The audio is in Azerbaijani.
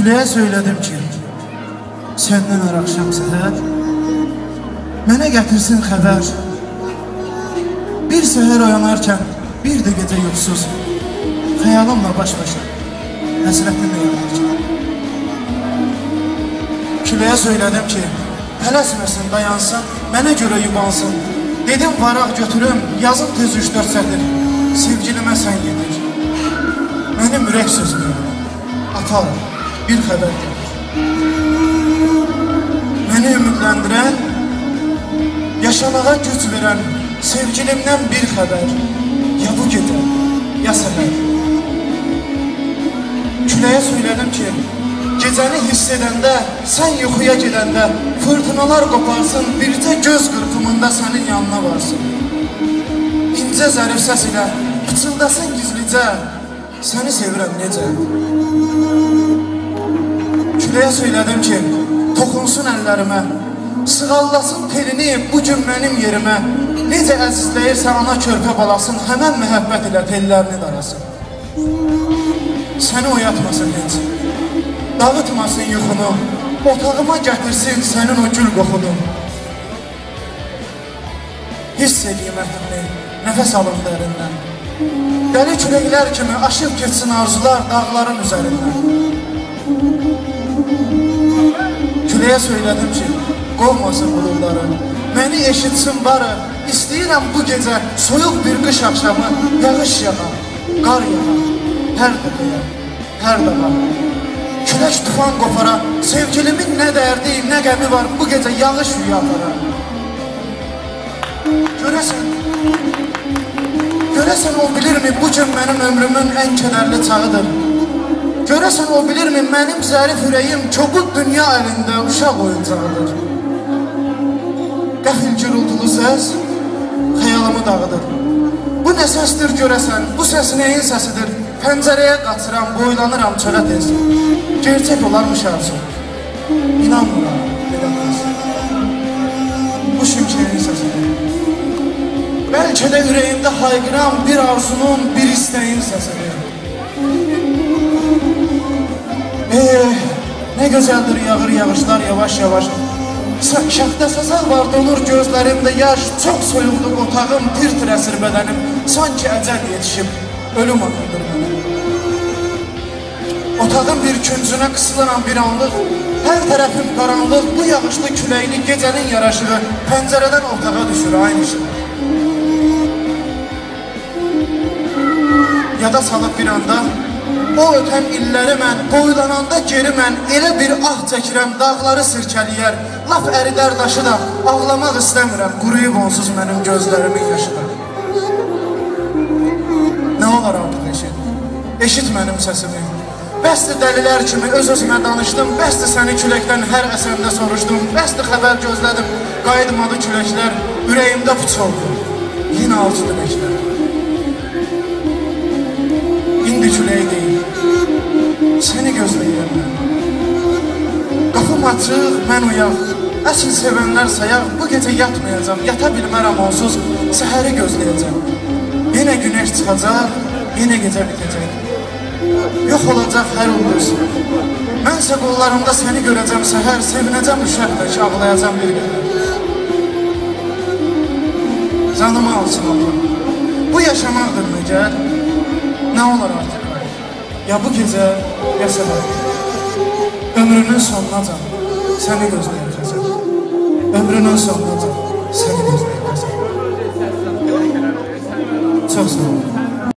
Küləyə söylədim ki, səndən hər axşam səhər mənə gətirsin xəbər. Bir səhər oyanarkən, bir də gecə yuxusuz, xəyalımla baş-başa, həsrətimlə yanarkən. Küləyə söylədim ki, tələsməsin, dayansın, mənə görə yubansın. Dedim, varaq götürüm, yazım tez 3-4 sətir, sevgilimə sən gedir. Mənim ürək sözüm, atal, bir xəbər gedir. Məni ümidləndirən, yaşamağa güc verən sevgilimdən bir xəbər. Ya bu gecə, ya səhər. Küləyə söylədim ki, gecəni hiss edəndə, sən yuxuya gedəndə, fırtınalar qoparsın, bircə göz qırpımında sənin yanına varsın. İncə zərif səs ilə pıçıldasın gizlicə, səni sevirəm necə. Küləyə söylədim ki, toxunsun əllərimə, sığallasın telini bugün mənim yerimə. Necə əzizləyirsə ana körpə balasın, həmən məhəbbət ilə tellərini darasın. Səni oyatmasın heç, dağıtmasın yuxunu, otağıma gətirsin sənin o gül qoxunu. Hiss edeyim əhəmni, nəfəs alım dərindən. Dəli küləklər kimi aşıb geçsin arzular dağların üzərindən. Küləyə söylədim ki, qovmasın buludları, məni eşitsin barı. İstəyirəm bu gecə soyuq bir qış axşamı, yağış yağar, qar yağar, hər dəqiqəyə, hər dağa. Külək tufan qopara, sevgilimin nə dərdi, nə qəmi var, bu gecə yağış rüya apara. Görəsən o bilirmi, bu gün mənim ömrümün ən kədərli çağıdır. Görəsən o bilirmi, mənim zərif ürəyim kobud dünya əlində uşaq oyuncağıdır. Qəfil gürültülü səs xəyalımı dağıdır. Bu nə səsdir görəsən, bu səs nəyin səsidir? Pəncərəyə qaçıram, boylanıram çölə tez. Gerçək olarmış arzu, inanmıram, belə tez. Bu şimşəyin səsidir. Bəlkə də ürəyimdə hayqıram bir arzunun, bir istəyin səsidir. Nə gözəldir yağır yağışlar yavaş-yavaş. Şəxdə sazaq var, donur gözlərimdə yaş. Çox soyuqdur otağım, tir-tir əsir bədənim. Sanki əcəl yetişib, ölüm anıldır mənə. Otağın bir küncünə qısılıram bir anlıq. Hər tərəfim qaranlıq, bu yağışlı küləkli gecənin yaraşığı pəncərədən otağa düşür aynı işıq. Yada salıb bir anda, o ötən illəri mən, boylananda geri mən, elə bir ah çəkirəm, dağları sirkəliyər, laf əridər daşı da, ağlamaq istəmirəm, quruyub onsuz mənim gözlərimin yaşı da. Nə olar artıq eşit, eşit mənim səsimi. Bəsdir dəlilər kimi öz-özümə danışdım, bəsdir səni küləkdən hər əsəndə soruşdum, bəsdir xəbər gözlədim, qayıdmadı küləklər, ürəyimdə puç oldu, yenə alcı diləklər. İndi külək deyil, səni gözləyirəm mən. Qapım açıq, mən uyaq, əsl sevənlər sayaq, bu gecə yatmayacam, yata bilmərəm onsuz, səhəri gözləyəcəm. Yenə günəş çıxacaq, yenə gecə bitəcək. Yox olacaq hər ulduz. Mənsə qollarımda səni görəcəm səhər, sevinəcəm uşaqdır ki, ağlayacam bir qədər. Canımı alsın Allah. Bu yaşamaqdır məgər? Nə olar artıq? Ya bu gecə, ya səhər. Ömrünün sonunacan səni gözləyəcəm. Ömrünün sonunacan səni gözləyəcəm. Çox sağ ol.